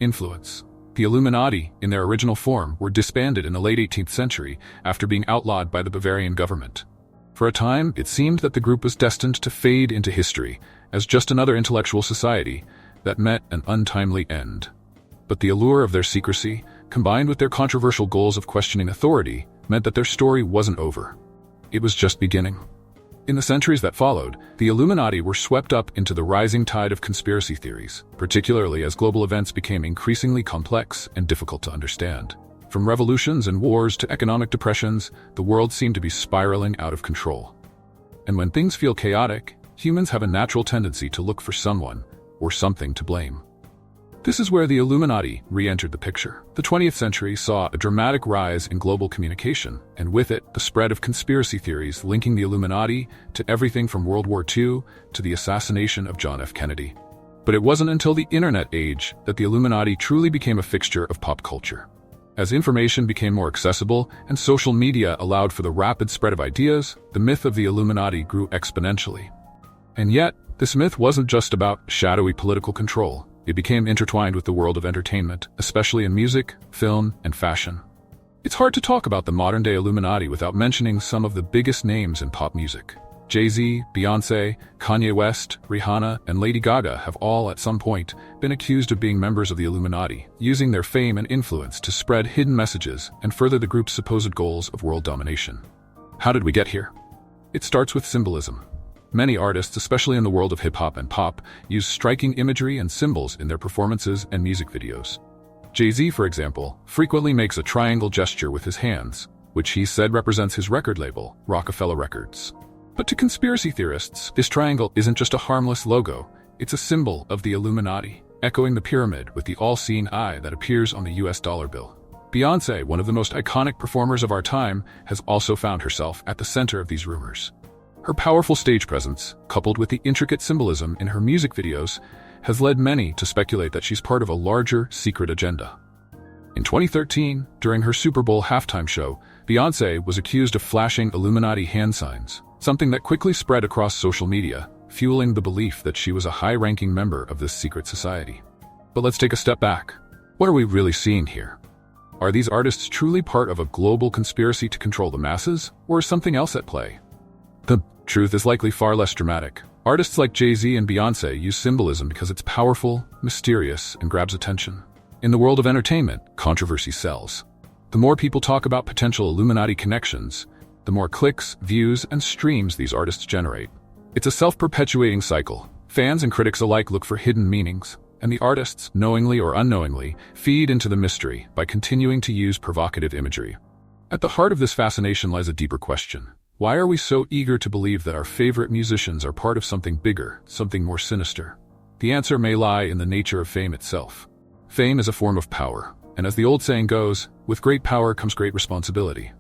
Influence. The Illuminati, in their original form, were disbanded in the late 18th century after being outlawed by the Bavarian government. For a time, it seemed that the group was destined to fade into history as just another intellectual society that met an untimely end. But the allure of their secrecy, combined with their controversial goals of questioning authority, meant that their story wasn't over. It was just beginning. In the centuries that followed, the Illuminati were swept up into the rising tide of conspiracy theories, particularly as global events became increasingly complex and difficult to understand. From revolutions and wars to economic depressions, the world seemed to be spiraling out of control. And when things feel chaotic, humans have a natural tendency to look for someone or something to blame. This is where the Illuminati re-entered the picture. The 20th century saw a dramatic rise in global communication, and with it, the spread of conspiracy theories linking the Illuminati to everything from World War II to the assassination of John F. Kennedy. But it wasn't until the internet age that the Illuminati truly became a fixture of pop culture. As information became more accessible and social media allowed for the rapid spread of ideas, the myth of the Illuminati grew exponentially. And yet, this myth wasn't just about shadowy political control. It became intertwined with the world of entertainment, especially in music, film, and fashion. It's hard to talk about the modern-day Illuminati without mentioning some of the biggest names in pop music. Jay-Z, Beyoncé, Kanye West, Rihanna, and Lady Gaga have all at some point been accused of being members of the Illuminati, using their fame and influence to spread hidden messages and further the group's supposed goals of world domination. How did we get here? It starts with symbolism. Many artists, especially in the world of hip-hop and pop, use striking imagery and symbols in their performances and music videos. Jay-Z, for example, frequently makes a triangle gesture with his hands, which he said represents his record label, Rockefeller Records. But to conspiracy theorists, this triangle isn't just a harmless logo, it's a symbol of the Illuminati, echoing the pyramid with the all-seeing eye that appears on the US dollar bill. Beyoncé, one of the most iconic performers of our time, has also found herself at the center of these rumors. Her powerful stage presence, coupled with the intricate symbolism in her music videos, has led many to speculate that she's part of a larger, secret agenda. In 2013, during her Super Bowl halftime show, Beyoncé was accused of flashing Illuminati hand signs, something that quickly spread across social media, fueling the belief that she was a high-ranking member of this secret society. But let's take a step back. What are we really seeing here? Are these artists truly part of a global conspiracy to control the masses, or is something else at play? The truth is likely far less dramatic. Artists like Jay-Z and Beyoncé use symbolism because it's powerful, mysterious, and grabs attention. In the world of entertainment, controversy sells. The more people talk about potential Illuminati connections, the more clicks, views, and streams these artists generate. It's a self-perpetuating cycle. Fans and critics alike look for hidden meanings, and the artists, knowingly or unknowingly, feed into the mystery by continuing to use provocative imagery. At the heart of this fascination lies a deeper question. Why are we so eager to believe that our favorite musicians are part of something bigger, something more sinister? The answer may lie in the nature of fame itself. Fame is a form of power, and as the old saying goes, with great power comes great responsibility.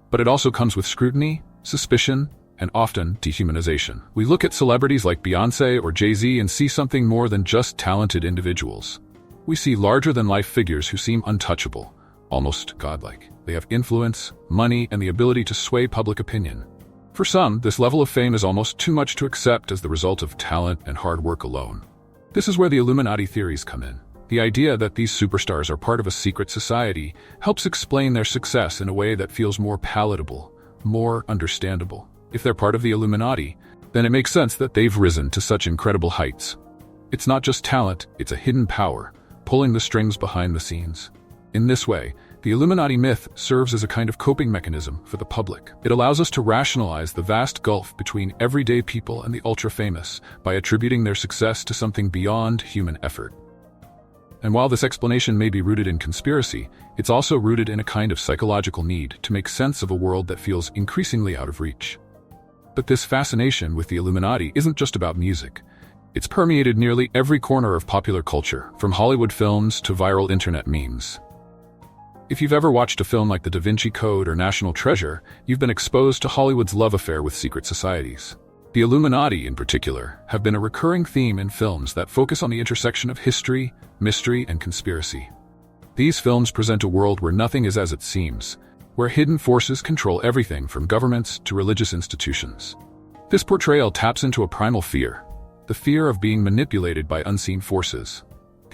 But it also comes with scrutiny, suspicion, and often dehumanization. We look at celebrities like Beyoncé or Jay-Z and see something more than just talented individuals. We see larger-than-life figures who seem untouchable, almost godlike. They have influence, money, and the ability to sway public opinion. For some, this level of fame is almost too much to accept as the result of talent and hard work alone. This is where the Illuminati theories come in. The idea that these superstars are part of a secret society helps explain their success in a way that feels more palatable, more understandable. If they're part of the Illuminati, then it makes sense that they've risen to such incredible heights. It's not just talent, it's a hidden power, pulling the strings behind the scenes. In this way, the Illuminati myth serves as a kind of coping mechanism for the public. It allows us to rationalize the vast gulf between everyday people and the ultra-famous by attributing their success to something beyond human effort. And while this explanation may be rooted in conspiracy, it's also rooted in a kind of psychological need to make sense of a world that feels increasingly out of reach. But this fascination with the Illuminati isn't just about music. It's permeated nearly every corner of popular culture, from Hollywood films to viral internet memes. If you've ever watched a film like The Da Vinci Code or National Treasure, you've been exposed to Hollywood's love affair with secret societies. The Illuminati, in particular, have been a recurring theme in films that focus on the intersection of history, mystery, and conspiracy. These films present a world where nothing is as it seems, where hidden forces control everything from governments to religious institutions. This portrayal taps into a primal fear, the fear of being manipulated by unseen forces.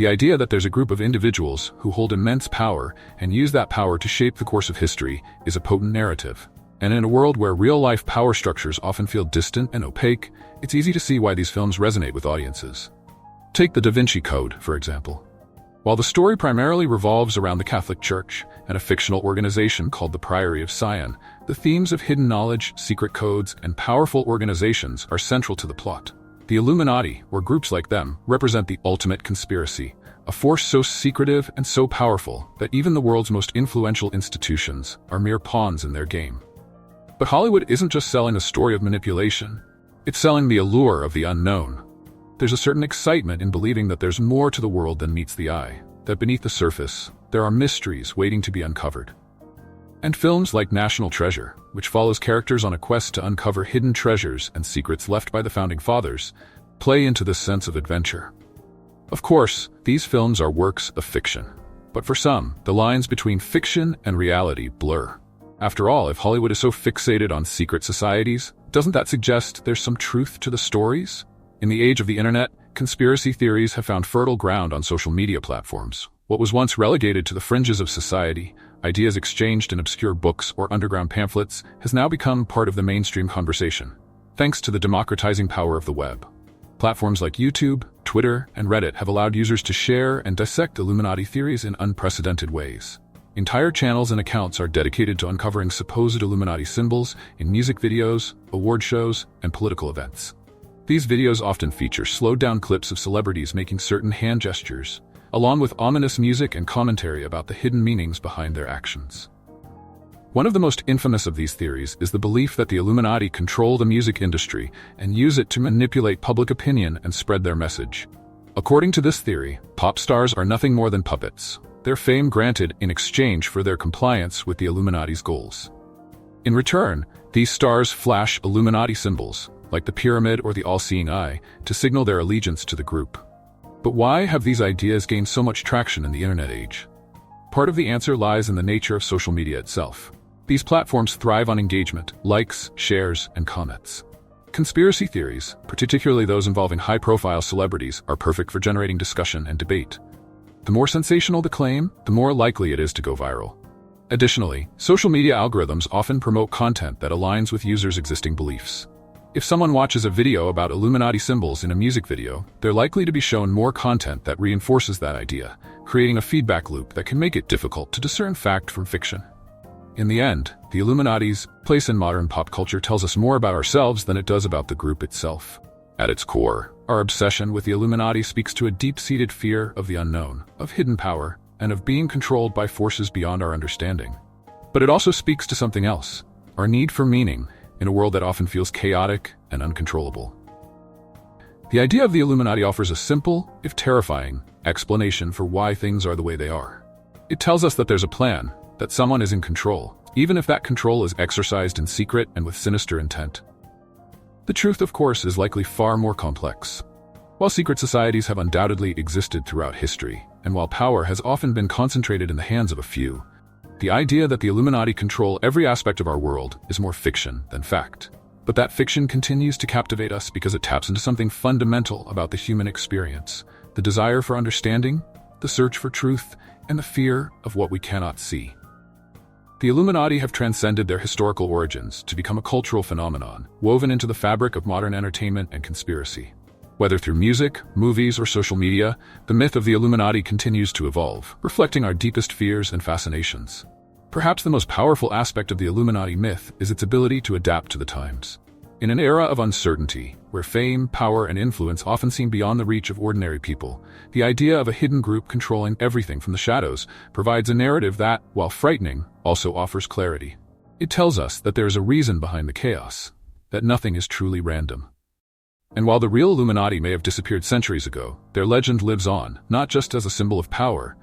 The idea that there's a group of individuals who hold immense power and use that power to shape the course of history is a potent narrative. And in a world where real-life power structures often feel distant and opaque, it's easy to see why these films resonate with audiences. Take the Da Vinci Code, for example. While the story primarily revolves around the Catholic Church and a fictional organization called the Priory of Sion, the themes of hidden knowledge, secret codes, and powerful organizations are central to the plot. The Illuminati, or groups like them, represent the ultimate conspiracy, a force so secretive and so powerful that even the world's most influential institutions are mere pawns in their game. But Hollywood isn't just selling a story of manipulation, it's selling the allure of the unknown. There's a certain excitement in believing that there's more to the world than meets the eye, that beneath the surface, there are mysteries waiting to be uncovered. And films like National Treasure, which follows characters on a quest to uncover hidden treasures and secrets left by the Founding Fathers, play into this sense of adventure. Of course, these films are works of fiction, but for some, the lines between fiction and reality blur. After all, if Hollywood is so fixated on secret societies, doesn't that suggest there's some truth to the stories? In the age of the internet, conspiracy theories have found fertile ground on social media platforms. What was once relegated to the fringes of society, ideas exchanged in obscure books or underground pamphlets, has now become part of the mainstream conversation, thanks to the democratizing power of the web. Platforms like YouTube, Twitter, and Reddit have allowed users to share and dissect Illuminati theories in unprecedented ways. Entire channels and accounts are dedicated to uncovering supposed Illuminati symbols in music videos, award shows, and political events. These videos often feature slowed-down clips of celebrities making certain hand gestures, along with ominous music and commentary about the hidden meanings behind their actions. One of the most infamous of these theories is the belief that the Illuminati control the music industry and use it to manipulate public opinion and spread their message. According to this theory, pop stars are nothing more than puppets, their fame granted in exchange for their compliance with the Illuminati's goals. In return, these stars flash Illuminati symbols, like the pyramid or the all-seeing eye, to signal their allegiance to the group. But why have these ideas gained so much traction in the internet age? Part of the answer lies in the nature of social media itself. These platforms thrive on engagement, likes, shares, and comments. Conspiracy theories, particularly those involving high-profile celebrities, are perfect for generating discussion and debate. The more sensational the claim, the more likely it is to go viral. Additionally, social media algorithms often promote content that aligns with users' existing beliefs. If someone watches a video about Illuminati symbols in a music video, they're likely to be shown more content that reinforces that idea, creating a feedback loop that can make it difficult to discern fact from fiction. In the end, the Illuminati's place in modern pop culture tells us more about ourselves than it does about the group itself. At its core, our obsession with the Illuminati speaks to a deep-seated fear of the unknown, of hidden power, and of being controlled by forces beyond our understanding. But it also speaks to something else, our need for meaning, in a world that often feels chaotic and uncontrollable. The idea of the Illuminati offers a simple, if terrifying, explanation for why things are the way they are. It tells us that there's a plan, that someone is in control, even if that control is exercised in secret and with sinister intent. The truth, of course, is likely far more complex. While secret societies have undoubtedly existed throughout history, and while power has often been concentrated in the hands of a few, the idea that the Illuminati control every aspect of our world is more fiction than fact. But that fiction continues to captivate us because it taps into something fundamental about the human experience, the desire for understanding, the search for truth, and the fear of what we cannot see. The Illuminati have transcended their historical origins to become a cultural phenomenon, woven into the fabric of modern entertainment and conspiracy. Whether through music, movies, or social media, the myth of the Illuminati continues to evolve, reflecting our deepest fears and fascinations. Perhaps the most powerful aspect of the Illuminati myth is its ability to adapt to the times. In an era of uncertainty, where fame, power, and influence often seem beyond the reach of ordinary people, the idea of a hidden group controlling everything from the shadows provides a narrative that, while frightening, also offers clarity. It tells us that there is a reason behind the chaos, that nothing is truly random. And while the real Illuminati may have disappeared centuries ago, their legend lives on, not just as a symbol of power,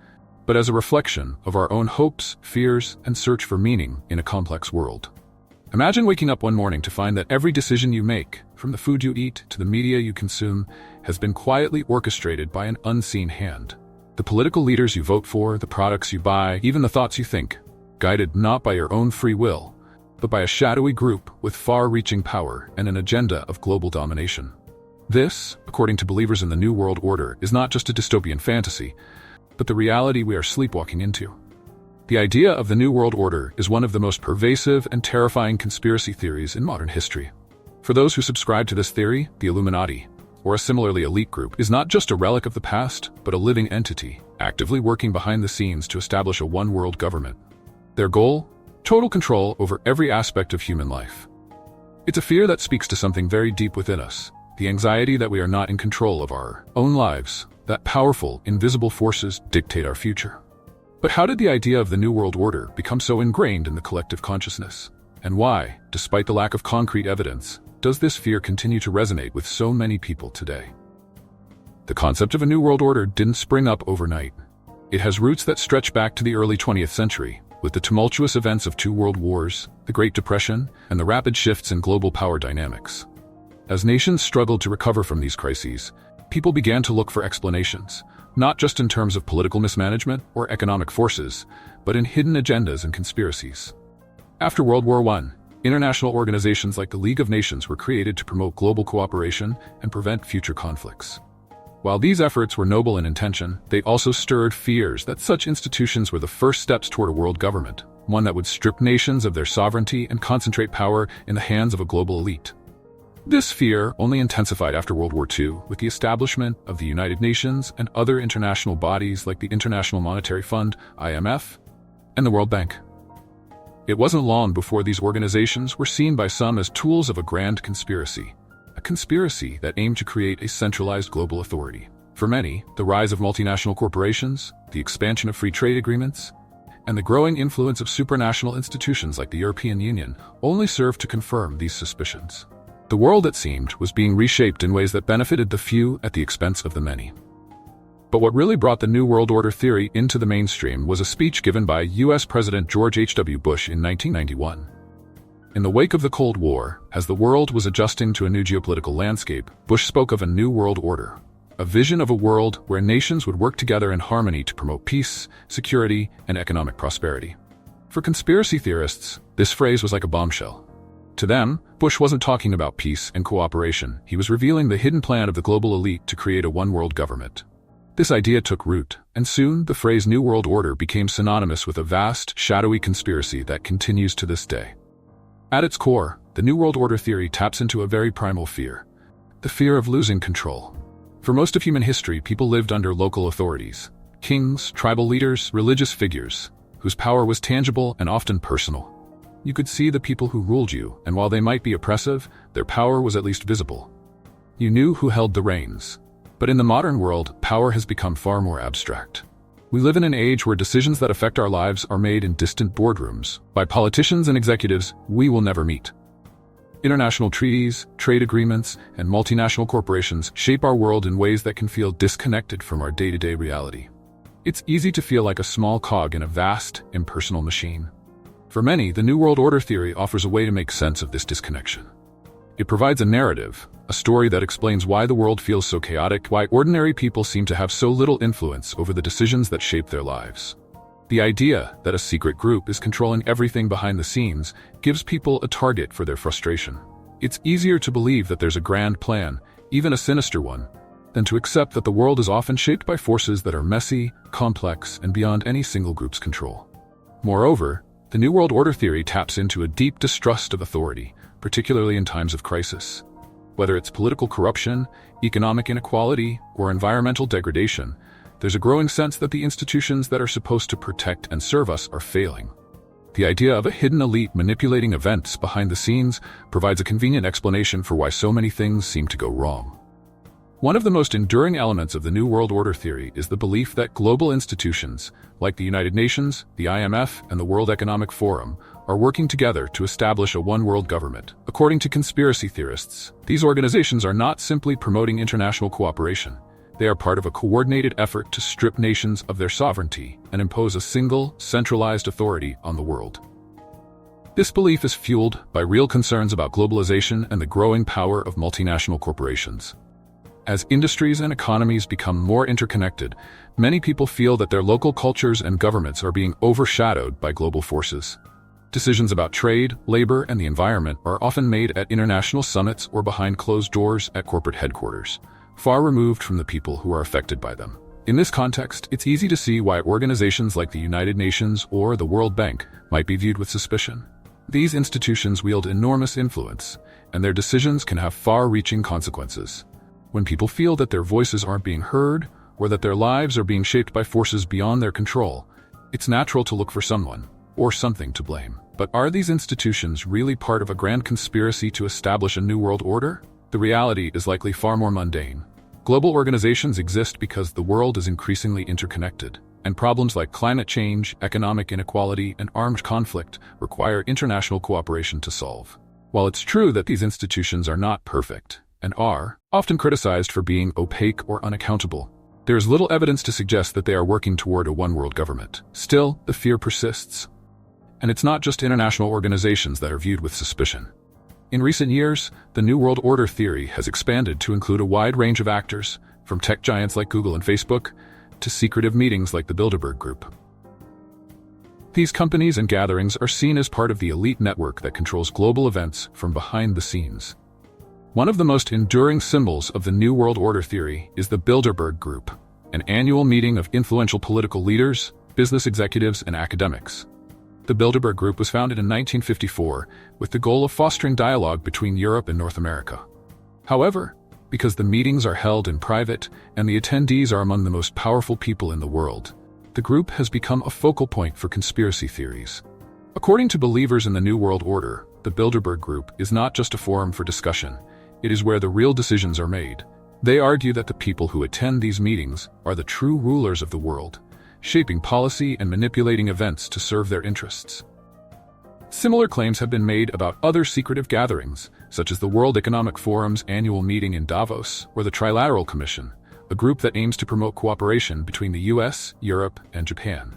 but as a reflection of our own hopes, fears, and search for meaning in a complex world. Imagine waking up one morning to find that every decision you make, from the food you eat to the media you consume, has been quietly orchestrated by an unseen hand. The political leaders you vote for, the products you buy, even the thoughts you think, guided not by your own free will, but by a shadowy group with far-reaching power and an agenda of global domination. This, according to believers in the New World Order, is not just a dystopian fantasy, but the reality we are sleepwalking into. The idea of the New World Order is one of the most pervasive and terrifying conspiracy theories in modern history. For those who subscribe to this theory, the Illuminati, or a similarly elite group, is not just a relic of the past, but a living entity, actively working behind the scenes to establish a one-world government. Their goal? Total control over every aspect of human life. It's a fear that speaks to something very deep within us, the anxiety that we are not in control of our own lives, that powerful, invisible forces dictate our future. But how did the idea of the New World Order become so ingrained in the collective consciousness? And why, despite the lack of concrete evidence, does this fear continue to resonate with so many people today? The concept of a New World Order didn't spring up overnight. It has roots that stretch back to the early 20th century, with the tumultuous events of two world wars, the Great Depression, and the rapid shifts in global power dynamics. As nations struggled to recover from these crises, people began to look for explanations, not just in terms of political mismanagement or economic forces, but in hidden agendas and conspiracies. After World War I, international organizations like the League of Nations were created to promote global cooperation and prevent future conflicts. While these efforts were noble in intention, they also stirred fears that such institutions were the first steps toward a world government, one that would strip nations of their sovereignty and concentrate power in the hands of a global elite. This fear only intensified after World War II with the establishment of the United Nations and other international bodies like the International Monetary Fund, IMF, and the World Bank. It wasn't long before these organizations were seen by some as tools of a grand conspiracy, a conspiracy that aimed to create a centralized global authority. For many, the rise of multinational corporations, the expansion of free trade agreements, and the growing influence of supranational institutions like the European Union only served to confirm these suspicions. The world, it seemed, was being reshaped in ways that benefited the few at the expense of the many. But what really brought the New World Order theory into the mainstream was a speech given by U.S. President George H.W. Bush in 1991. In the wake of the Cold War, as the world was adjusting to a new geopolitical landscape, Bush spoke of a new world order, a vision of a world where nations would work together in harmony to promote peace, security, and economic prosperity. For conspiracy theorists, this phrase was like a bombshell. To them, Bush wasn't talking about peace and cooperation. He was revealing the hidden plan of the global elite to create a one-world government. This idea took root, and soon the phrase New World Order became synonymous with a vast, shadowy conspiracy that continues to this day. At its core, the New World Order theory taps into a very primal fear, the fear of losing control. For most of human history, people lived under local authorities, kings, tribal leaders, religious figures, whose power was tangible and often personal. You could see the people who ruled you, and while they might be oppressive, their power was at least visible. You knew who held the reins. But in the modern world, power has become far more abstract. We live in an age where decisions that affect our lives are made in distant boardrooms, by politicians and executives we will never meet. International treaties, trade agreements, and multinational corporations shape our world in ways that can feel disconnected from our day-to-day reality. It's easy to feel like a small cog in a vast, impersonal machine. For many, the New World Order theory offers a way to make sense of this disconnection. It provides a narrative, a story that explains why the world feels so chaotic, why ordinary people seem to have so little influence over the decisions that shape their lives. The idea that a secret group is controlling everything behind the scenes gives people a target for their frustration. It's easier to believe that there's a grand plan, even a sinister one, than to accept that the world is often shaped by forces that are messy, complex, and beyond any single group's control. Moreover, the New World Order theory taps into a deep distrust of authority, particularly in times of crisis. Whether it's political corruption, economic inequality, or environmental degradation, there's a growing sense that the institutions that are supposed to protect and serve us are failing. The idea of a hidden elite manipulating events behind the scenes provides a convenient explanation for why so many things seem to go wrong. One of the most enduring elements of the New World Order theory is the belief that global institutions, like the United Nations, the IMF, and the World Economic Forum, are working together to establish a one-world government. According to conspiracy theorists, these organizations are not simply promoting international cooperation. They are part of a coordinated effort to strip nations of their sovereignty and impose a single, centralized authority on the world. This belief is fueled by real concerns about globalization and the growing power of multinational corporations. As industries and economies become more interconnected, many people feel that their local cultures and governments are being overshadowed by global forces. Decisions about trade, labor, and the environment are often made at international summits or behind closed doors at corporate headquarters, far removed from the people who are affected by them. In this context, it's easy to see why organizations like the United Nations or the World Bank might be viewed with suspicion. These institutions wield enormous influence, and their decisions can have far-reaching consequences. When people feel that their voices aren't being heard, or that their lives are being shaped by forces beyond their control, it's natural to look for someone or something to blame. But are these institutions really part of a grand conspiracy to establish a new world order? The reality is likely far more mundane. Global organizations exist because the world is increasingly interconnected, and problems like climate change, economic inequality, and armed conflict require international cooperation to solve. While it's true that these institutions are not perfect, and are often criticized for being opaque or unaccountable, there is little evidence to suggest that they are working toward a one-world government. Still, the fear persists. And it's not just international organizations that are viewed with suspicion. In recent years, the New World Order theory has expanded to include a wide range of actors, from tech giants like Google and Facebook, to secretive meetings like the Bilderberg Group. These companies and gatherings are seen as part of the elite network that controls global events from behind the scenes. One of the most enduring symbols of the New World Order theory is the Bilderberg Group, an annual meeting of influential political leaders, business executives, and academics. The Bilderberg Group was founded in 1954 with the goal of fostering dialogue between Europe and North America. However, because the meetings are held in private and the attendees are among the most powerful people in the world, the group has become a focal point for conspiracy theories. According to believers in the New World Order, the Bilderberg Group is not just a forum for discussion, it is where the real decisions are made. They argue that the people who attend these meetings are the true rulers of the world, shaping policy and manipulating events to serve their interests. Similar claims have been made about other secretive gatherings, such as the World Economic Forum's annual meeting in Davos or the Trilateral Commission, a group that aims to promote cooperation between the US, Europe, and Japan.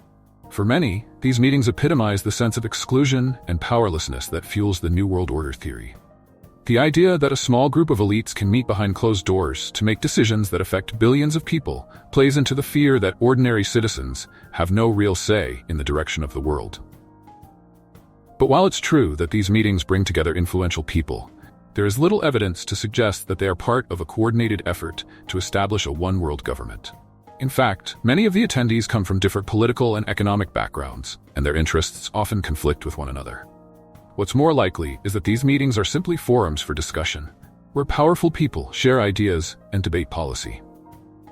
For many, these meetings epitomize the sense of exclusion and powerlessness that fuels the New World Order theory. The idea that a small group of elites can meet behind closed doors to make decisions that affect billions of people plays into the fear that ordinary citizens have no real say in the direction of the world. But while it's true that these meetings bring together influential people, there is little evidence to suggest that they are part of a coordinated effort to establish a one-world government. In fact, many of the attendees come from different political and economic backgrounds, and their interests often conflict with one another. What's more likely is that these meetings are simply forums for discussion, where powerful people share ideas and debate policy.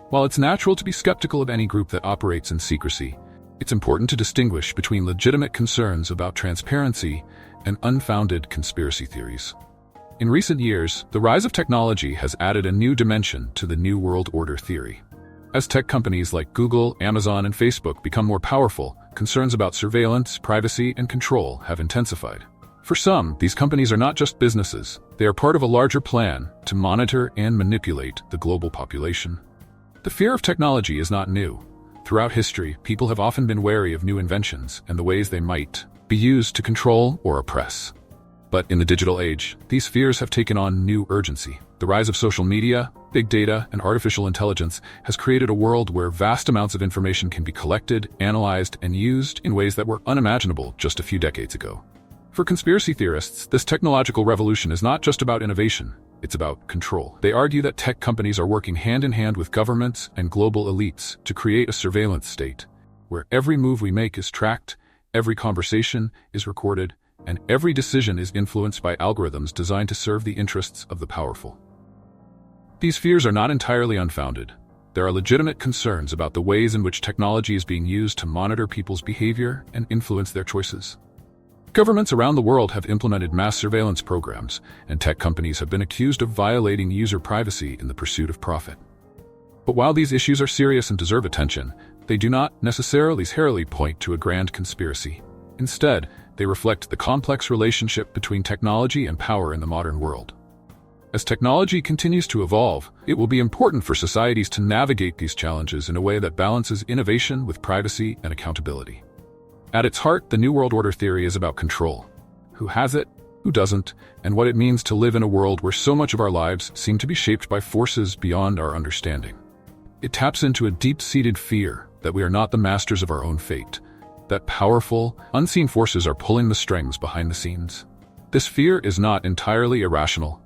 While it's natural to be skeptical of any group that operates in secrecy, it's important to distinguish between legitimate concerns about transparency and unfounded conspiracy theories. In recent years, the rise of technology has added a new dimension to the New World Order theory. As tech companies like Google, Amazon, and Facebook become more powerful, concerns about surveillance, privacy, and control have intensified. For some, these companies are not just businesses, they are part of a larger plan to monitor and manipulate the global population. The fear of technology is not new. Throughout history, people have often been wary of new inventions and the ways they might be used to control or oppress. But in the digital age, these fears have taken on new urgency. The rise of social media, big data, and artificial intelligence has created a world where vast amounts of information can be collected, analyzed, and used in ways that were unimaginable just a few decades ago. For conspiracy theorists, this technological revolution is not just about innovation, it's about control. They argue that tech companies are working hand in hand with governments and global elites to create a surveillance state, where every move we make is tracked, every conversation is recorded, and every decision is influenced by algorithms designed to serve the interests of the powerful. These fears are not entirely unfounded. There are legitimate concerns about the ways in which technology is being used to monitor people's behavior and influence their choices. Governments around the world have implemented mass surveillance programs, and tech companies have been accused of violating user privacy in the pursuit of profit. But while these issues are serious and deserve attention, they do not necessarily point to a grand conspiracy. Instead, they reflect the complex relationship between technology and power in the modern world. As technology continues to evolve, it will be important for societies to navigate these challenges in a way that balances innovation with privacy and accountability. At its heart, the New World Order theory is about control. Who has it, who doesn't, and what it means to live in a world where so much of our lives seem to be shaped by forces beyond our understanding. It taps into a deep-seated fear that we are not the masters of our own fate, that powerful, unseen forces are pulling the strings behind the scenes. This fear is not entirely irrational.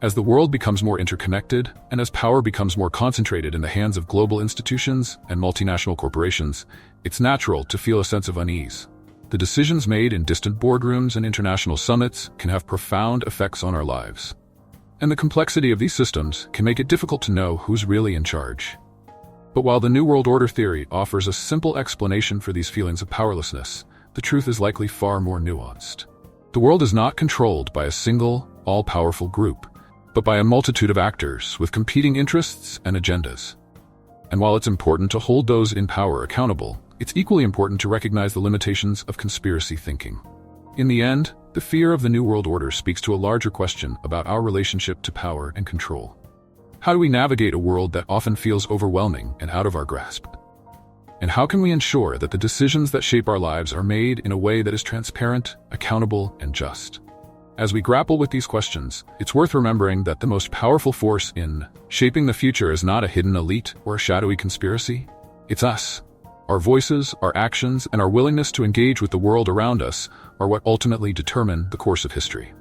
As the world becomes more interconnected, and as power becomes more concentrated in the hands of global institutions and multinational corporations, it's natural to feel a sense of unease. The decisions made in distant boardrooms and international summits can have profound effects on our lives. And the complexity of these systems can make it difficult to know who's really in charge. But while the New World Order theory offers a simple explanation for these feelings of powerlessness, the truth is likely far more nuanced. The world is not controlled by a single, all-powerful group, but by a multitude of actors with competing interests and agendas. And while it's important to hold those in power accountable, it's equally important to recognize the limitations of conspiracy thinking. In the end, the fear of the New World Order speaks to a larger question about our relationship to power and control. How do we navigate a world that often feels overwhelming and out of our grasp? And how can we ensure that the decisions that shape our lives are made in a way that is transparent, accountable, and just? As we grapple with these questions, it's worth remembering that the most powerful force in shaping the future is not a hidden elite or a shadowy conspiracy. It's us. Our voices, our actions, and our willingness to engage with the world around us are what ultimately determine the course of history.